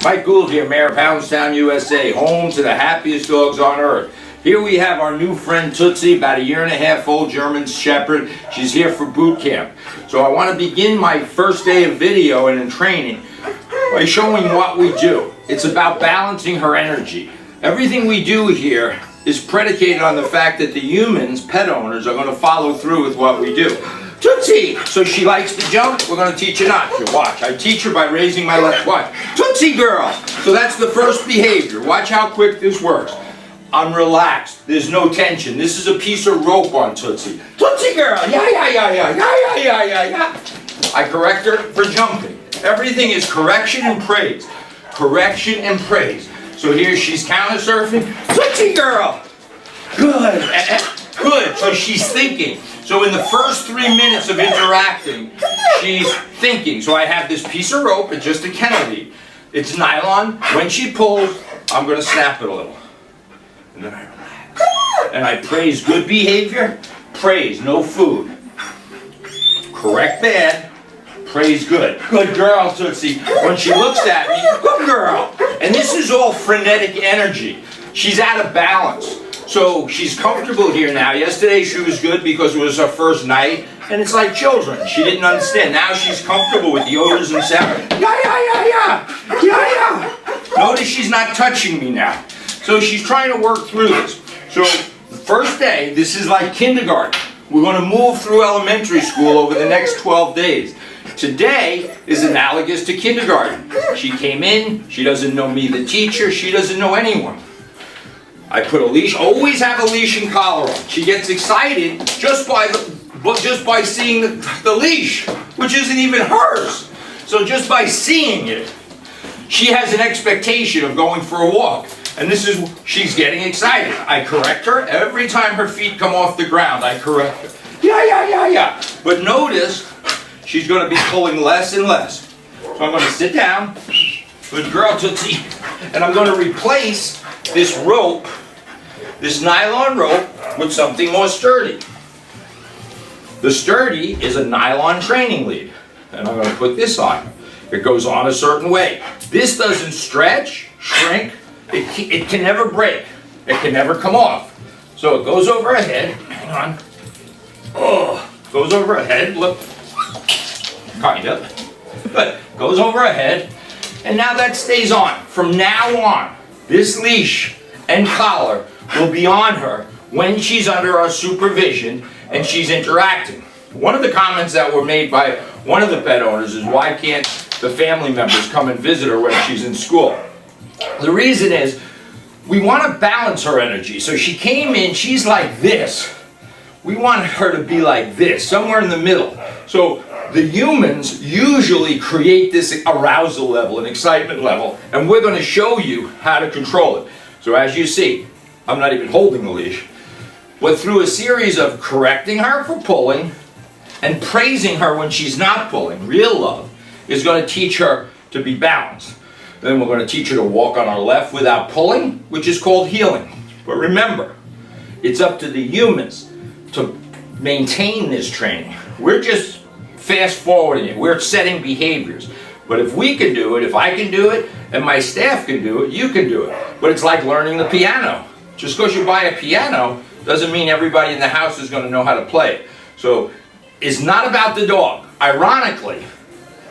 Mike Gould here, Mayor of Hounds Town USA, home to the happiest dogs on earth. Here we have our new friend Tootsie, about a 1.5 year old German Shepherd. She's here for boot camp. So I want to begin my first day of video and in training by showing what we do. It's about balancing her energy. Everything we do here is predicated on the fact that the humans, pet owners, are going to follow through with what we do. Tootsie! So she likes to jump, we're going to teach her not to. Watch, I teach her by raising my left. Watch. Tootsie girl! So that's the first behavior. Watch how quick this works. I'm relaxed. There's no tension. This is a piece of rope on Tootsie. Tootsie girl! Yeah, yeah, yeah, yeah, yeah, yeah, yeah, yeah, yeah. I correct her for jumping. Everything is correction and praise. Correction and praise. So here she's counter surfing. Tootsie girl! Good. Good. So she's thinking. So in the first 3 minutes of interacting, she's thinking. So I have this piece of rope, it's just a kennel lead. It's nylon. When she pulls, I'm going to snap it a little. And then I relax. And I praise good behavior. Praise no food. Correct bad. Praise good. Good girl, Tootsie. When she looks at me, good girl. And this is all frenetic energy. She's out of balance. So she's comfortable here now. Yesterday she was good because it was her first night. And it's like children. She didn't understand. Now she's comfortable with the odors and sounds. Yeah, yeah, yeah, yeah. Yeah, yeah. Notice she's not touching me now. So she's trying to work through this. So the first day, this is like kindergarten. We're going to move through elementary school over the next 12 days. Today is analogous to kindergarten. She came in, she doesn't know me, the teacher, she doesn't know anyone. I put a leash, always have a leash and collar on. She gets excited just by seeing the leash, which isn't even hers. So just by seeing it, she has an expectation of going for a walk. And she's getting excited. I correct her. Every time her feet come off the ground, I correct her. Yeah, yeah, yeah, yeah. But notice, she's going to be pulling less and less. So I'm going to sit down, good girl Tootsie, and I'm going to replace this rope, this nylon rope, with something more sturdy. The sturdy is a nylon training lead. And I'm going to put this on. It goes on a certain way. This doesn't stretch, shrink. It can never break. It can never come off. So it goes over her head. Hang on. Oh, goes over her head. Look. Kind of. But goes over her head. And now that stays on. From now on, this leash and collar will be on her when she's under our supervision and she's interacting. One of the comments that were made by one of the pet owners is, why can't the family members come and visit her when she's in school? The reason is, we want to balance her energy. So she came in, she's like this. We want her to be like this, somewhere in the middle. So the humans usually create this arousal level, an excitement level, and we're going to show you how to control it. So as you see, I'm not even holding the leash, but through a series of correcting her for pulling and praising her when she's not pulling, real love is going to teach her to be balanced. Then we're going to teach her to walk on our left without pulling, which is called healing. But remember, it's up to the humans to maintain this training. We're just fast forwarding it. We're setting behaviors. But if we can do it, if I can do it, and my staff can do it, you can do it. But it's like learning the piano. Just because you buy a piano doesn't mean everybody in the house is going to know how to play it. So it's not about the dog. Ironically,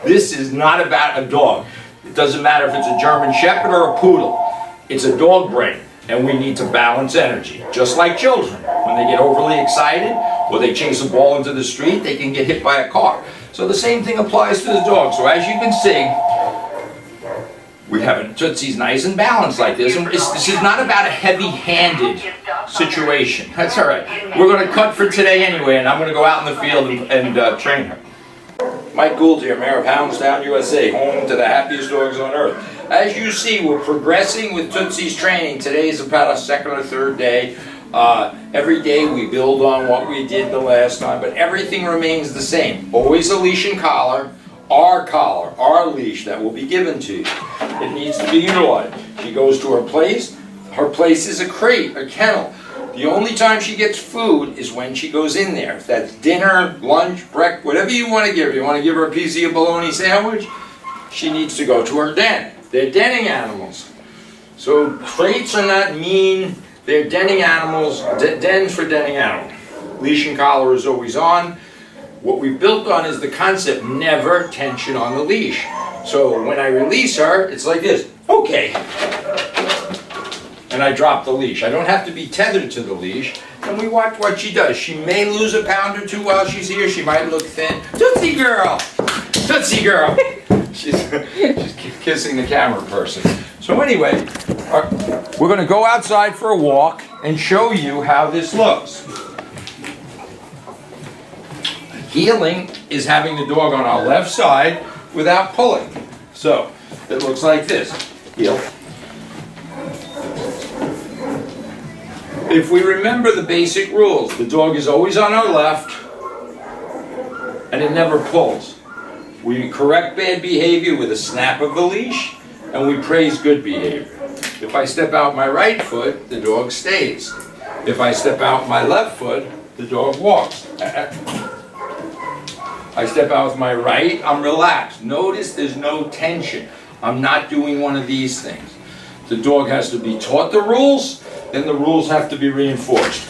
this is not about a dog. It doesn't matter if it's a German Shepherd or a Poodle. It's a dog brain, and we need to balance energy. Just like children. When they get overly excited, or they chase a ball into the street, they can get hit by a car. So the same thing applies to the dog. So as you can see, we have Tootsie's nice and balanced like this. And this is not about a heavy-handed situation. That's all right. We're going to cut for today anyway, and I'm going to go out in the field and train her. Mike Gould here, Mayor of Hounds Town USA, home to the happiest dogs on earth. As you see, we're progressing with Tootsie's training. Today is about a second or third day. Every day we build on what we did the last time, but everything remains the same. Always a leash and collar, our leash that will be given to you. It needs to be utilized. She goes to her place. Her place is a crate, a kennel. The only time she gets food is when she goes in there. If that's dinner, lunch, breakfast, whatever you want to give her. You want to give her a piece of your bologna sandwich? She needs to go to her den. They're denning animals. So traits are not mean. They're denning animals, dens for denning animals. Leash and collar is always on. What we built on is the concept, never tension on the leash. So when I release her, it's like this, okay. And I drop the leash. I don't have to be tethered to the leash. And we watch what she does. She may lose a pound or two while she's here. She might look thin. Tootsie girl! Tootsie girl! She's kissing the camera person. So anyway, we're going to go outside for a walk and show you how this looks. Heeling is having the dog on our left side without pulling. So it looks like this. Heel. If we remember the basic rules, the dog is always on our left and it never pulls. We correct bad behavior with a snap of the leash and we praise good behavior. If I step out my right foot, the dog stays. If I step out my left foot, the dog walks. I step out with my right, I'm relaxed. Notice there's no tension. I'm not doing one of these things. The dog has to be taught the rules, then the rules have to be reinforced.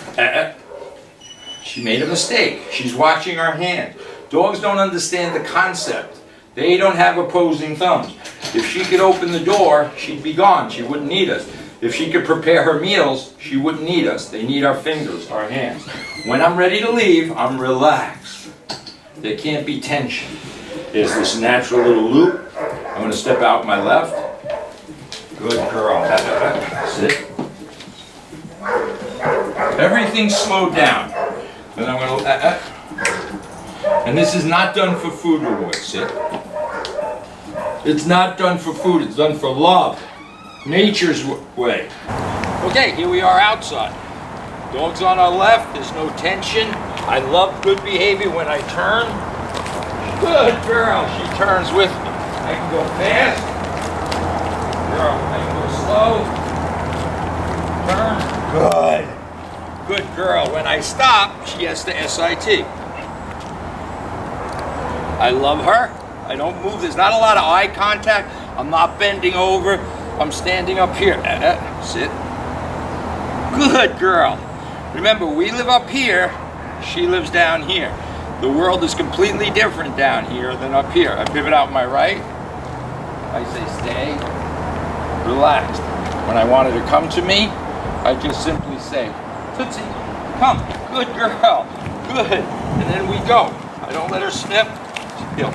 She made a mistake. She's watching our hand. Dogs don't understand the concept. They don't have opposing thumbs. If she could open the door, she'd be gone. She wouldn't need us. If she could prepare her meals, she wouldn't need us. They need our fingers, our hands. When I'm ready to leave, I'm relaxed. There can't be tension. There's this natural little loop. I'm going to step out my left. Good girl. Sit. Everything's slowed down. Then I'm going to... And this is not done for food reward. Sit. It's not done for food. It's done for love. Nature's way. Okay, here we are outside. Dog's on our left. There's no tension. I love good behavior when I turn. Good girl. She turns with me. I can go fast. Girl, I can go slow. Turn. Good. Good girl. When I stop, she has to SIT. I love her. I don't move. There's not a lot of eye contact. I'm not bending over. I'm standing up here. Sit. Good girl. Remember, we live up here. She lives down here. The world is completely different down here than up here. I pivot out my right. I say stay. Relaxed. When I want her to come to me, I just simply say, Tootsie, come. Good girl. Good. And then we go. I don't let her snip. Heel.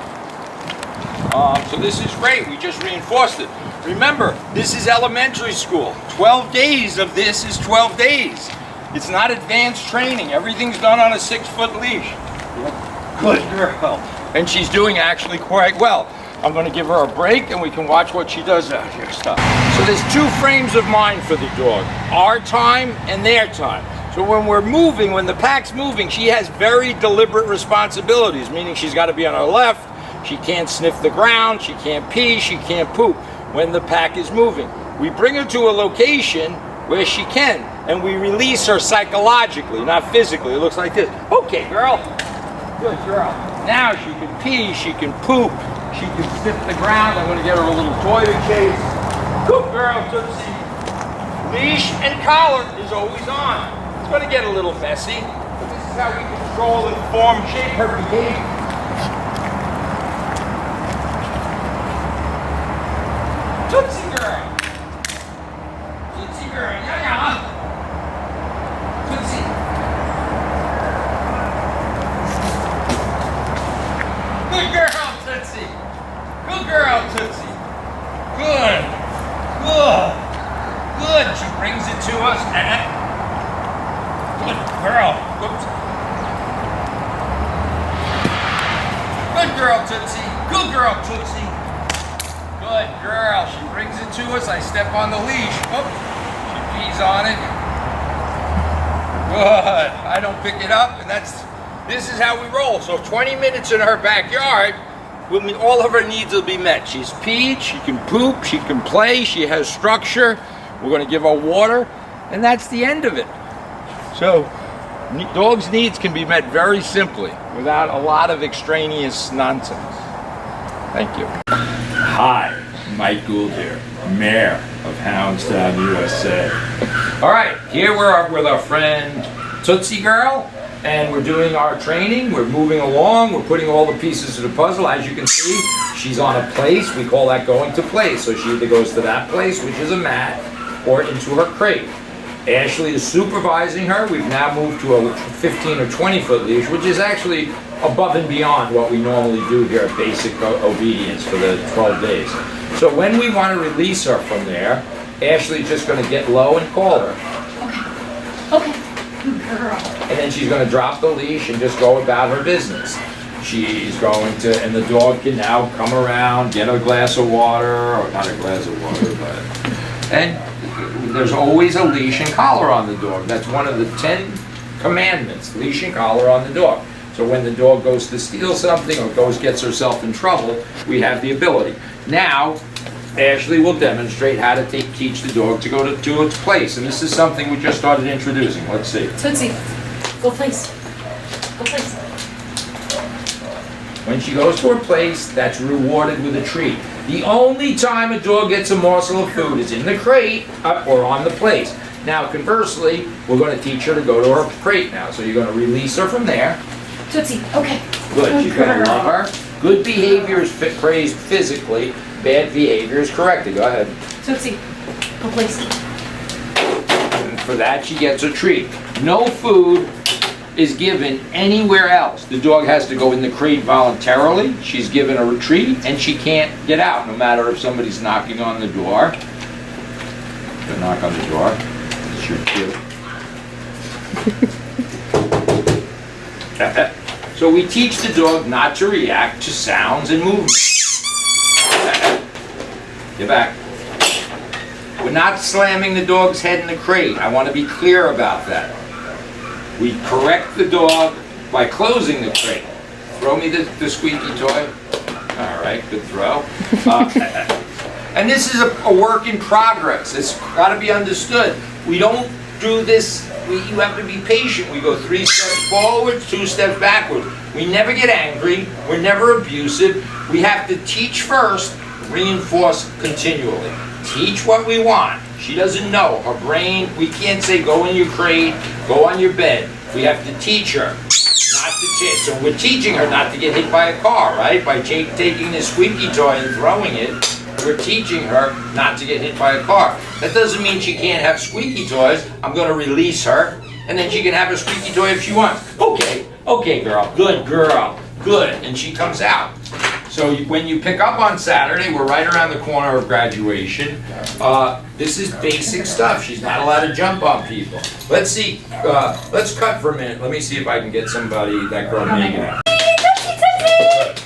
So this is great. We just reinforced it. Remember, this is elementary school. 12 days of this is 12 days. It's not advanced training. Everything's done on a 6-foot leash. Good girl. And she's doing actually quite well. I'm going to give her a break and we can watch what she does out here. Stop. So there's 2 frames of mind for the dog. Our time and their time. So when we're moving, when the pack's moving, she has very deliberate responsibilities, meaning she's got to be on her left. She can't sniff the ground. She can't pee. She can't poop when the pack is moving. We bring her to a location where she can, and we release her psychologically, not physically. It looks like this. Okay, girl. Good girl. Now she can pee, she can poop, she can sniff the ground. I'm going to get her a little toy to chase. Good girl, Tootsie. Leash and collar is always on. It's going to get a little messy, but this is how we control and form, shape her behavior. Tootsie girl. Tootsie girl. Yeah. Tootsie. Good girl, Tootsie. Good girl, Tootsie. Good. Good. Good. She brings it to us. Good girl. Oops. Good girl, Tootsie. Good girl, Tootsie. Good girl. She brings it to us. I step on the leash. Oops. She pees on it. Good. I don't pick it up, and this is how we roll. So 20 minutes in her backyard, all of her needs will be met. She's peed, she can poop, she can play, she has structure. We're going to give her water, and that's the end of it. So dogs' needs can be met very simply without a lot of extraneous nonsense. Thank you. Hi. Mike Gould here, Mayor of Hounds Town USA. All right, here we're with our friend Tootsie Girl, and we're doing our training. We're moving along. We're putting all the pieces of the puzzle. As you can see, she's on a place. We call that going to place. So she either goes to that place, which is a mat, or into her crate. Ashley is supervising her. We've now moved to a 15 or 20 foot leash, which is actually above and beyond what we normally do here at Basic Obedience for the 12 days. So when we want to release her from there, Ashley's just going to get low and call her. Okay. Good girl. And then she's going to drop the leash and just go about her business. She's going to, and the dog can now come around, get a glass of water, or not a glass of water, but, and there's always a leash and collar on the dog. That's one of the 10 commandments, leash and collar on the dog. So when the dog goes to steal something or gets herself in trouble, we have the ability. Now, Ashley will demonstrate how to teach the dog to go to its place. And this is something we just started introducing. Let's see. Tootsie, go place. Go place. When she goes to her place, that's rewarded with a treat. The only time a dog gets a morsel of food is in the crate or on the place. Now, conversely, we're going to teach her to go to her crate now. So you're going to release her from there. Tootsie, okay. Good, you're going to love her. Good behavior is praised physically. Bad behavior is corrected. Go ahead. Tootsie, go place. And for that, she gets a treat. No food is given anywhere else. The dog has to go in the crate voluntarily. She's given a retreat, and she can't get out, no matter if somebody's knocking on the door. Don't knock on the door. It's your cue. So we teach the dog not to react to sounds and movements. Get back. We're not slamming the dog's head in the crate. I want to be clear about that. We correct the dog by closing the crate. Throw me the squeaky toy. All right, good throw. And this is a work in progress. It's got to be understood. We don't do this. You have to be patient. We go 3 steps forward, 2 steps backward. We never get angry. We're never abusive. We have to teach first, reinforce continually. Teach what we want. She doesn't know. Her brain, we can't say go in your crate, go on your bed. We have to teach her not to chase. So we're teaching her not to get hit by a car, right? By taking this squeaky toy and throwing it, we're teaching her not to get hit by a car. That doesn't mean she can't have squeaky toys. I'm going to release her, and then she can have a squeaky toy if she wants. Okay, girl, good, and she comes out. So when you pick up on Saturday, we're right around the corner of graduation. This is basic stuff. She's not allowed to jump on people. Let's see, let's cut for a minute. Let me see if I can get somebody, that girl Megan.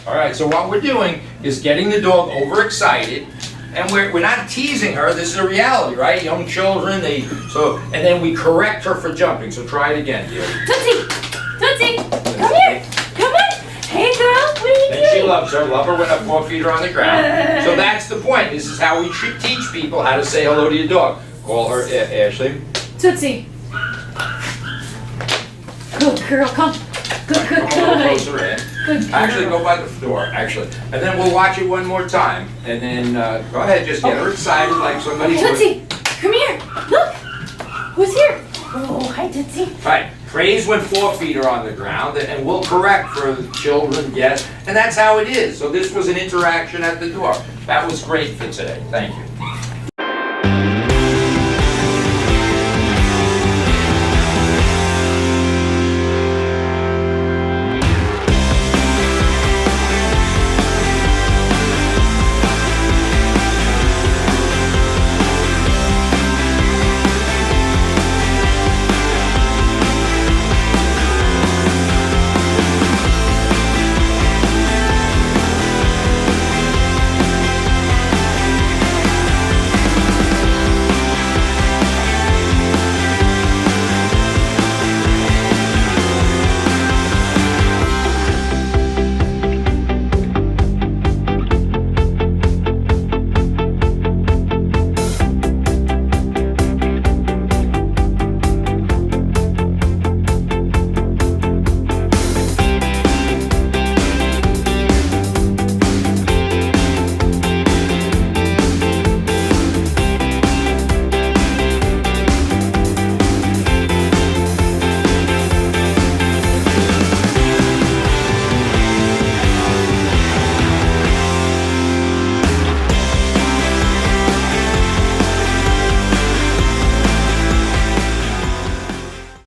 All right, so what we're doing is getting the dog overexcited, and we're not teasing her. This is a reality, right? Young children, and then we correct her for jumping. So try it again, dear. Tootsie, come here. Come on. Hey, girl, what are you doing? And she loves her. Love her when her 4 feet are on the ground. So that's the point. This is how we teach people how to say hello to your dog. Call her Ashley. Tootsie. Good girl, come. Good. Come a little closer in. Good girl. Actually, go by the door, actually. And then we'll watch it one more time. And then go ahead, just get her excited like somebody would. Tootsie, come here. Look. Who's here? Oh, hi, Tootsie. Right. Praise when 4 feet are on the ground, and we'll correct for the children, guests, and that's how it is. So this was an interaction at the door. That was great for today. Thank you.